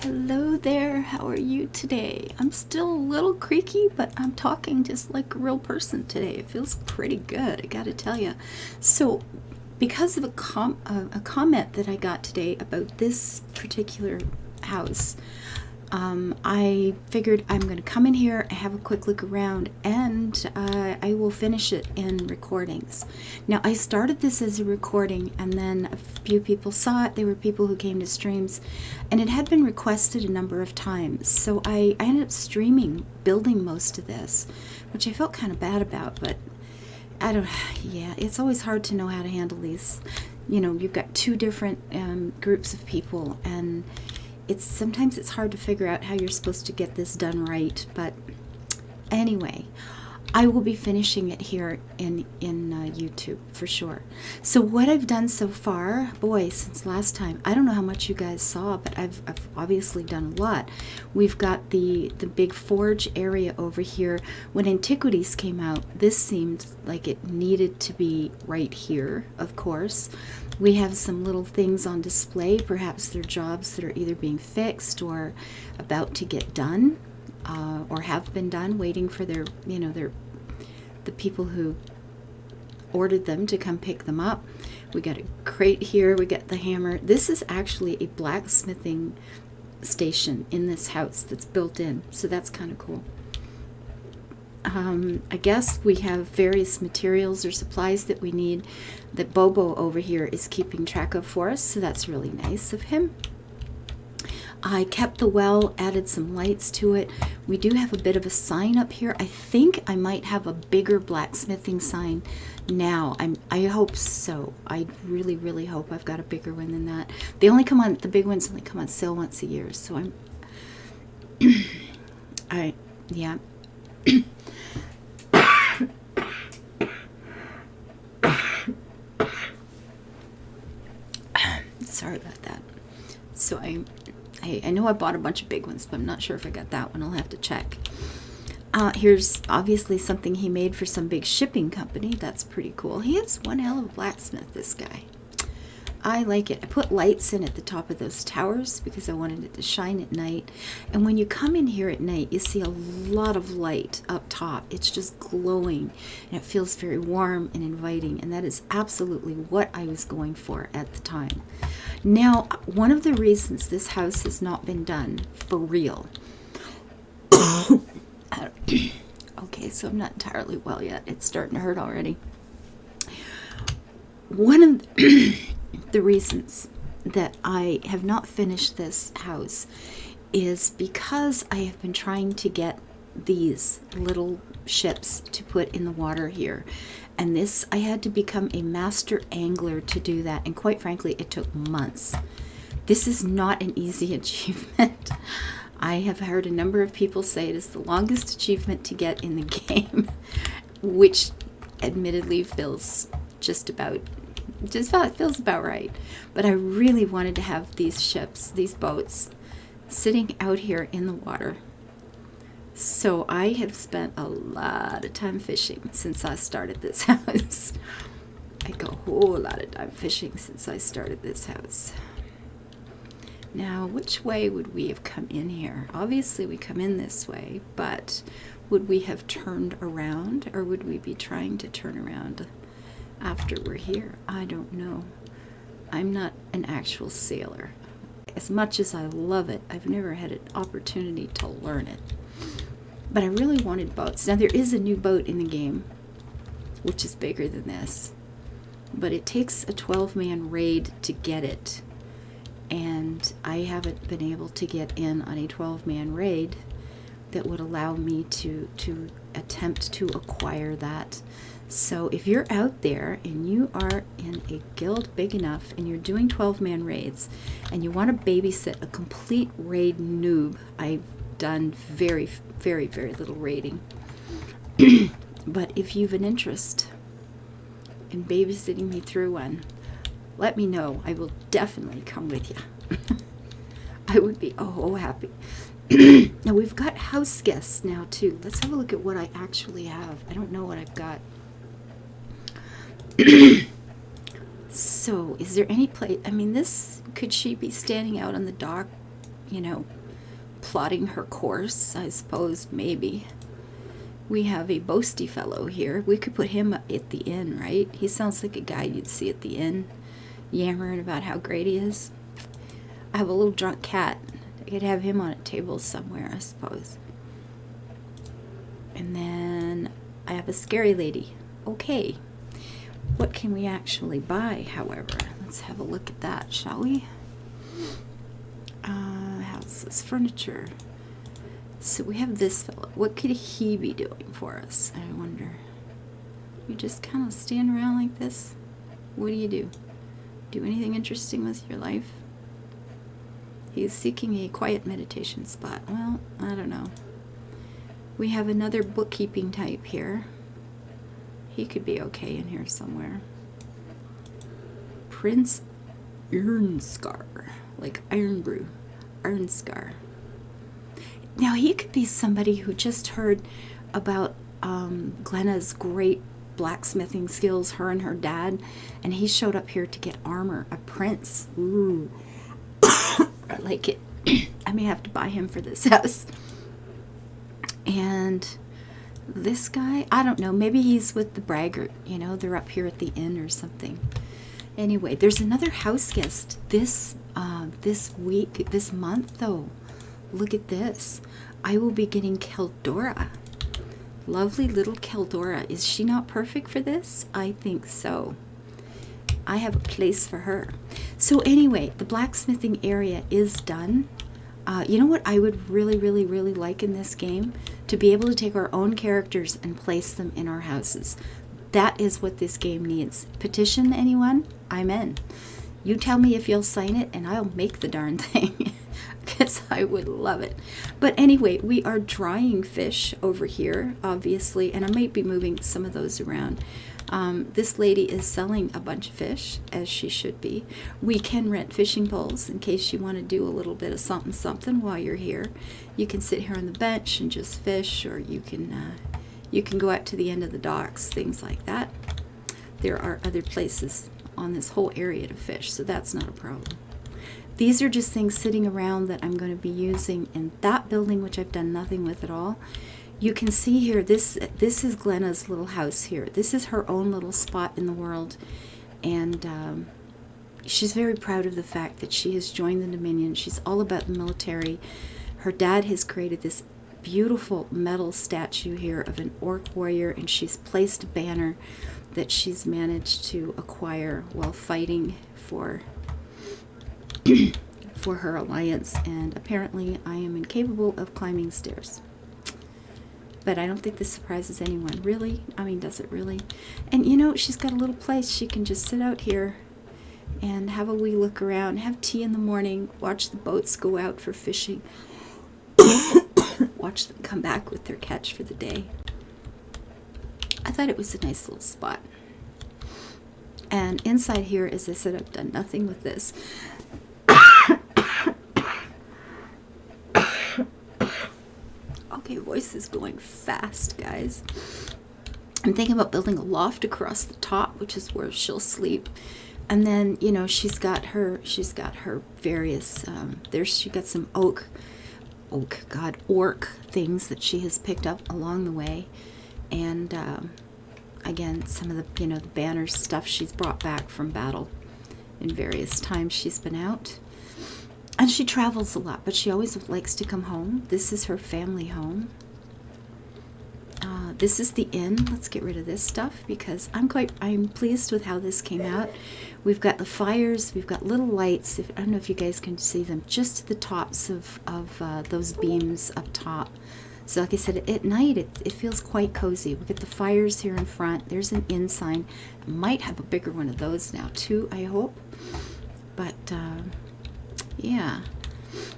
Hello there, how are you today? I'm still a little creaky, but I'm talking just like a real person today. It feels pretty good, I gotta tell you. So, because of a comment that I got today about this particular house, I figured I'm going to come in here, have a quick look around, and I will finish it in recordings. Now, I started this as a recording, and then a few people saw it. They were people who came to streams, and it had been requested a number of times. So I ended up streaming, building most of this, which I felt kind of bad about, but I don't, yeah, it's always hard to know how to handle these. You know, you've got two different groups of people, and sometimes it's hard to figure out how you're supposed to get this done right. But anyway, I will be finishing it here in YouTube for sure. So what I've done so far, boy, since last time, I don't know how much you guys saw, but I've obviously done a lot. We've got the big forge area over here. When Antiquities came out, this seemed like it needed to be right here, of course. We have some little things on display. Perhaps they're jobs that are either being fixed or about to get done, or have been done, waiting for the people who ordered them to come pick them up. We got a crate here. We got the hammer. This is actually a blacksmithing station in this house that's built in, so that's kind of cool. I guess we have various materials or supplies that we need that Bobo over here is keeping track of for us, so that's really nice of him. I kept the well, added some lights to it. We do have a bit of a sign up here. I think I might have a bigger blacksmithing sign now. I hope so. I really, really hope I've got a bigger one than that. The big ones only come on sale once a year, so yeah. Sorry about that. So I know I bought a bunch of big ones, but I'm not sure if I got that one. I'll have to check. Here's obviously something he made for some big shipping company. That's pretty cool. He is one hell of a blacksmith, this guy. I like it. I put lights in at the top of those towers because I wanted it to shine at night. And when you come in here at night, you see a lot of light up top. It's just glowing, and it feels very warm and inviting, and that is absolutely what I was going for at the time. Now, one of the reasons this house has not been done for real. Okay, so I'm not entirely well yet. It's starting to hurt already. One of the reasons that I have not finished this house is because I have been trying to get these little ships to put in the water here. And this, I had to become a master angler to do that. And quite frankly, it took months. This is not an easy achievement. I have heard a number of people say it is the longest achievement to get in the game, which admittedly feels feels about right. But I really wanted to have these ships, these boats, sitting out here in the water. So I have spent a lot of time fishing since I started this house. Like a whole lot of time fishing since I started this house. Now, which way would we have come in here? Obviously, we come in this way, but would we have turned around, or would we be trying to turn around after we're here? I don't know. I'm not an actual sailor. As much as I love it, I've never had an opportunity to learn it. But I really wanted boats. Now, there is a new boat in the game, which is bigger than this. But it takes a 12-man raid to get it. And I haven't been able to get in on a 12-man raid that would allow me to attempt to acquire that. So if you're out there and you are in a guild big enough and you're doing 12-man raids and you want to babysit a complete raid noob, I've done very, very, very little raiding. But if you've an interest in babysitting me through one, let me know. I will definitely come with you. I would be happy. Now we've got house guests now too. Let's have a look at what I actually have. I don't know what I've got. So is there any place, could she be standing out on the dock you know, plotting her course, I suppose, maybe. We have a boasty fellow here. We could put him at the inn, right? He sounds like a guy you'd see at the inn, yammering about how great he is. I have a little drunk cat. I could have him on a table somewhere, I suppose. And then I have a scary lady. Okay. What can we actually buy, however? Let's have a look at that, shall we? How's this furniture? So we have this fellow. What could he be doing for us, I wonder? You just kind of stand around like this? What do you do? Do anything interesting with your life? He is seeking a quiet meditation spot. Well, I don't know. We have another bookkeeping type here. He could be okay in here somewhere. Prince Irnscar, like Iron Brew, Irnscar. Now he could be somebody who just heard about Glena's great blacksmithing skills, her and her dad, and he showed up here to get armor. A prince. Ooh. I like it. I may have to buy him for this house. And this guy, I don't know, maybe he's with the braggart, you know, they're up here at the inn or something. Anyway, there's another house guest this month though. Look at this. I will be getting Keldora. Lovely little Keldora. Is she not perfect for this? I think so. I have a place for her. So anyway, the blacksmithing area is done. You know what I would really, really, really like in this game? To be able to take our own characters and place them in our houses. That is what this game needs. Petition anyone? I'm in. You tell me if you'll sign it and I'll make the darn thing. Because I would love it. But anyway, we are drying fish over here, obviously, and I might be moving some of those around. This lady is selling a bunch of fish, as she should be. We can rent fishing poles in case you want to do a little bit of something while you're here. You can sit here on the bench and just fish, or you can go out to the end of the docks, things like that. There are other places on this whole area to fish, so that's not a problem. These are just things sitting around that I'm going to be using in that building, which I've done nothing with at all. You can see here, this is Glena's little house here. This is her own little spot in the world. And she's very proud of the fact that she has joined the Dominion. She's all about the military. Her dad has created this beautiful metal statue here of an orc warrior, and she's placed a banner that she's managed to acquire while fighting for her alliance. And apparently I am incapable of climbing stairs. But I don't think this surprises anyone. Really? I mean, does it really? And you know, she's got a little place. She can just sit out here and have a wee look around, have tea in the morning, watch the boats go out for fishing, watch them come back with their catch for the day. I thought it was a nice little spot. And inside here, as I said, I've done nothing with this. Okay, voice is going fast, guys. I'm thinking about building a loft across the top, which is where she'll sleep. And then, you know, she's got her various, she got some orc things that she has picked up along the way. And, again, some of the, you know, the banner stuff she's brought back from battle in various times she's been out. And she travels a lot, but she always likes to come home. This is her family home. This is the inn. Let's get rid of this stuff because I'm pleased with how this came out. We've got the fires. We've got little lights. I don't know if you guys can see them, just the tops of those beams up top. So like I said, at night it feels quite cozy. We've got the fires here in front. There's an inn sign. I might have a bigger one of those now too, I hope. But yeah,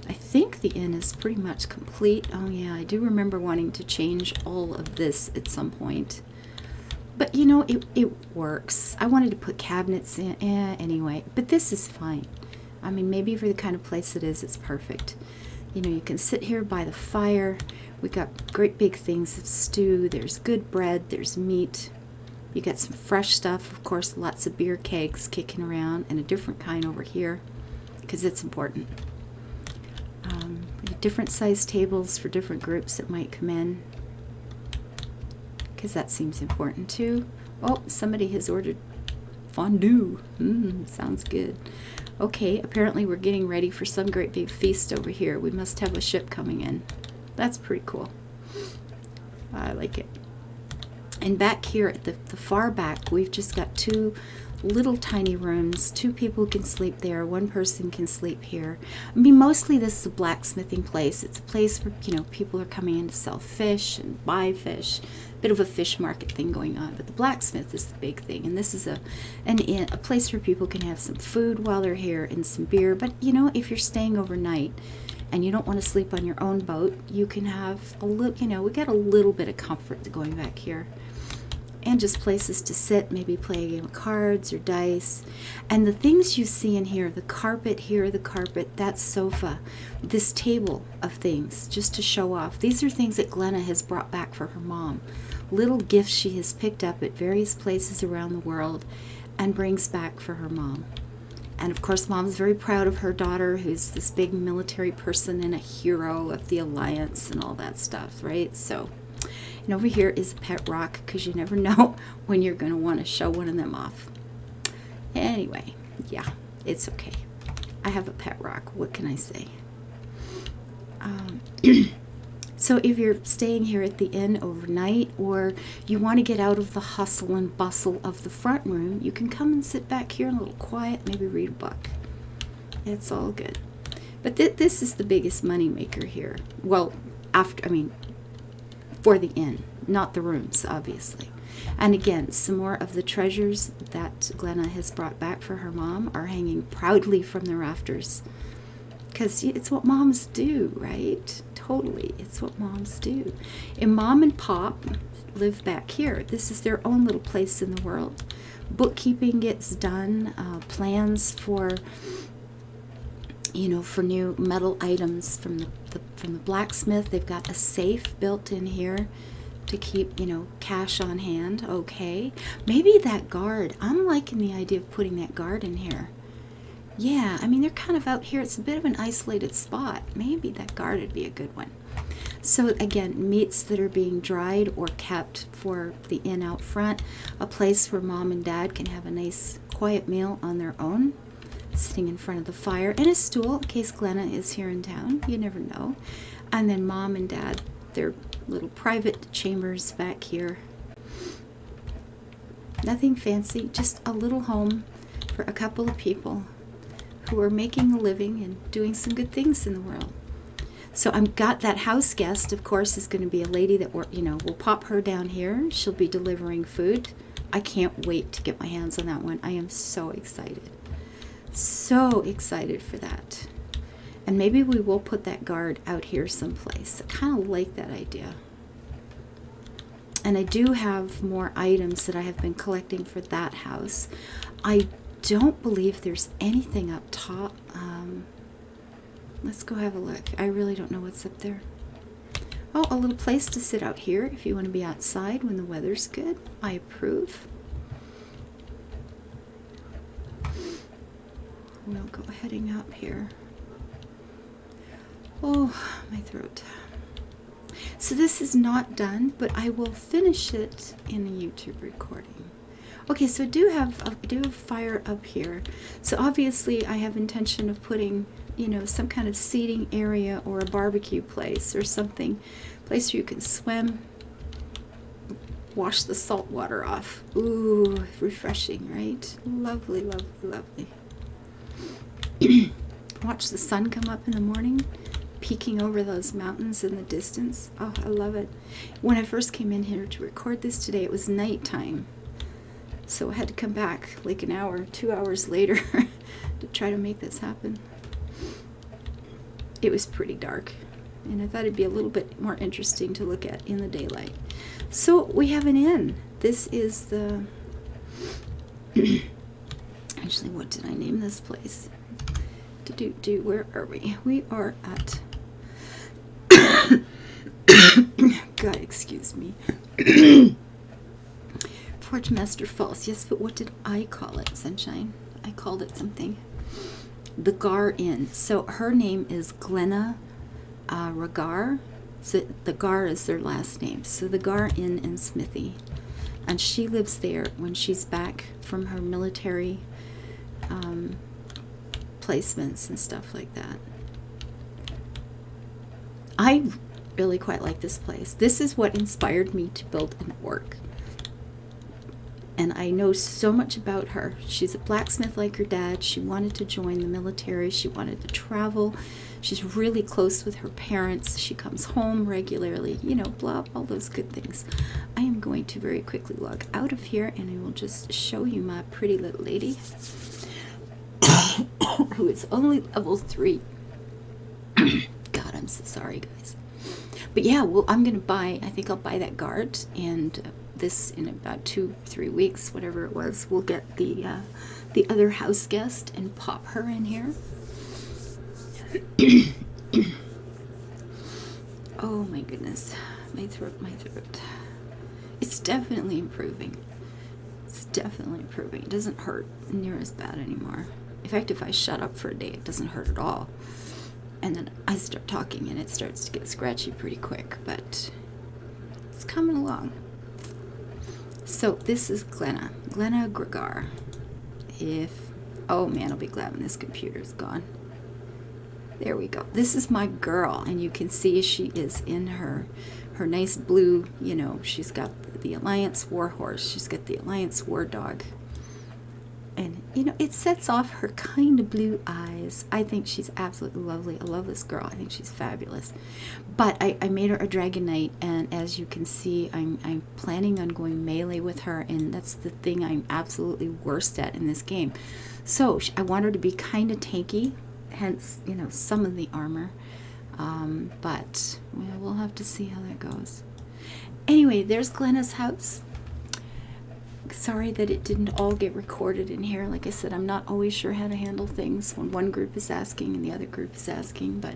I think the inn is pretty much complete. Oh yeah, I do remember wanting to change all of this at some point. But you know, it works. I wanted to put cabinets in anyway, but this is fine. I mean, maybe for the kind of place it is, it's perfect. You know, you can sit here by the fire. We got great big things of stew. There's good bread. There's meat. You got some fresh stuff. Of course, lots of beer kegs kicking around and a different kind over here because it's important. different size tables for different groups that might come in, because that seems important too. Oh, somebody has ordered fondue. Sounds good. Okay, apparently we're getting ready for some great big feast over here. We must have a ship coming in. That's pretty cool. I like it. And back here at the far back, we've just got two little tiny rooms. Two people can sleep there. One person can sleep here. I mean, mostly this is a blacksmithing place. It's a place where, you know, people are coming in to sell fish and buy fish. Bit of a fish market thing going on, but the blacksmith is the big thing. And this is a place where people can have some food while they're here and some beer. But, you know, if you're staying overnight and you don't want to sleep on your own boat, you can have a little, you know, we got a little bit of comfort going back here. And just places to sit, maybe play a game of cards or dice. And the things you see in here, the carpet here, the carpet, that sofa, this table of things, just to show off. These are things that Glena has brought back for her mom. Little gifts she has picked up at various places around the world and brings back for her mom. And of course, Mom's very proud of her daughter, who's this big military person and a hero of the Alliance and all that stuff, right? So, and over here is a pet rock, because you never know when you're going to want to show one of them off. Anyway, yeah, it's okay. I have a pet rock. What can I say? So if you're staying here at the inn overnight, or you want to get out of the hustle and bustle of the front room, you can come and sit back here in a little quiet, maybe read a book. It's all good. But this is the biggest money maker here. Well, for the inn, not the rooms, obviously. And again, some more of the treasures that Glena has brought back for her mom are hanging proudly from the rafters. Because it's what moms do, right? Totally, it's what moms do. And Mom and Pop live back here. This is their own little place in the world. Bookkeeping gets done, plans for, you know, for new metal items from the blacksmith. They've got a safe built in here to keep, you know, cash on hand. Okay, maybe that guard. I'm liking the idea of putting that guard in here. Yeah, I mean, they're kind of out here. It's a bit of an isolated spot. Maybe that guard would be a good one. So again, meats that are being dried or kept for the inn out front. A place where Mom and Dad can have a nice quiet meal on their own, sitting in front of the fire, and a stool in case Glena is here in town. You never know. And then Mom and Dad, their little private chambers back here. Nothing fancy, just a little home for a couple of people who are making a living and doing some good things in the world. So I've got that house guest, of course, is going to be a lady that we'll pop her down here. She'll be delivering food. I can't wait to get my hands on that one. I am so excited. So excited for that. And maybe we will put that guard out here someplace. I kind of like that idea. And I do have more items that I have been collecting for that house. I don't believe there's anything up top. Let's go have a look. I really don't know what's up there. Oh, a little place to sit out here if you want to be outside when the weather's good. I approve. We'll go heading up here. Oh, my throat. So this is not done, but I will finish it in a YouTube recording. Okay, so I do have fire up here. So obviously I have intention of putting, you know, some kind of seating area or a barbecue place or something. Place where you can swim, wash the salt water off. Ooh, refreshing, right? Lovely, lovely, lovely. Watch the sun come up in the morning, peeking over those mountains in the distance. Oh, I love it. When I first came in here to record this today, it was nighttime. So I had to come back like an hour, 2 hours later to try to make this happen. It was pretty dark, and I thought it'd be a little bit more interesting to look at in the daylight. So we have an inn. This is the... Actually, what did I name this place? Where are we? We are at... God, excuse me. Forgemaster Falls. Yes, but what did I call it, Sunshine? I called it something. The Gar Inn. So her name is Glena Gra-Gar. So the Gar is their last name. So the Gar Inn and Smithy. And she lives there when she's back from her military placements and stuff like that. I really quite like this place. This is what inspired me to build an orc. And I know so much about her. She's a blacksmith like her dad. She wanted to join the military. She wanted to travel. She's really close with her parents. She comes home regularly, you know, blah, all those good things. I am going to very quickly log out of here, and I will just show you my pretty little lady who is only level 3. God, I'm so sorry, guys. But yeah, well, I'm going to buy, I think I'll buy that guard, and this in about 2-3 weeks, whatever it was, we'll get the other house guest and pop her in here. Oh my goodness, my throat. It's definitely improving. It's definitely improving. It doesn't hurt near as bad anymore. In fact, if I shut up for a day, it doesn't hurt at all. And then I start talking and it starts to get scratchy pretty quick, but it's coming along. So this is Glena Gra-Gar. Oh man, I'll be glad when this computer's gone. There we go. This is my girl, and you can see she is in her nice blue, you know, she's got the Alliance War Horse. She's got the Alliance War Dog. And, you know, it sets off her kind of blue eyes. I think she's absolutely lovely. I love this girl. I think she's fabulous. But I made her a Dragon Knight, and as you can see, I'm planning on going melee with her, and that's the thing I'm absolutely worst at in this game. So I want her to be kind of tanky, hence, you know, some of the armor. But well, we'll have to see how that goes. Anyway, there's Glena's house. Sorry that it didn't all get recorded in here. Like I said, I'm not always sure how to handle things when one group is asking and the other group is asking, but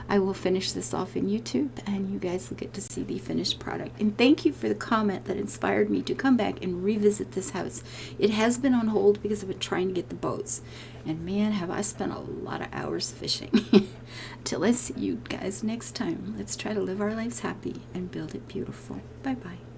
I will finish this off in YouTube and you guys will get to see the finished product. And thank you for the comment that inspired me to come back and revisit this house. It has been on hold because I've been trying to get the boats. And man, have I spent a lot of hours fishing. Till I see you guys next time. Let's try to live our lives happy and build it beautiful. Bye-bye.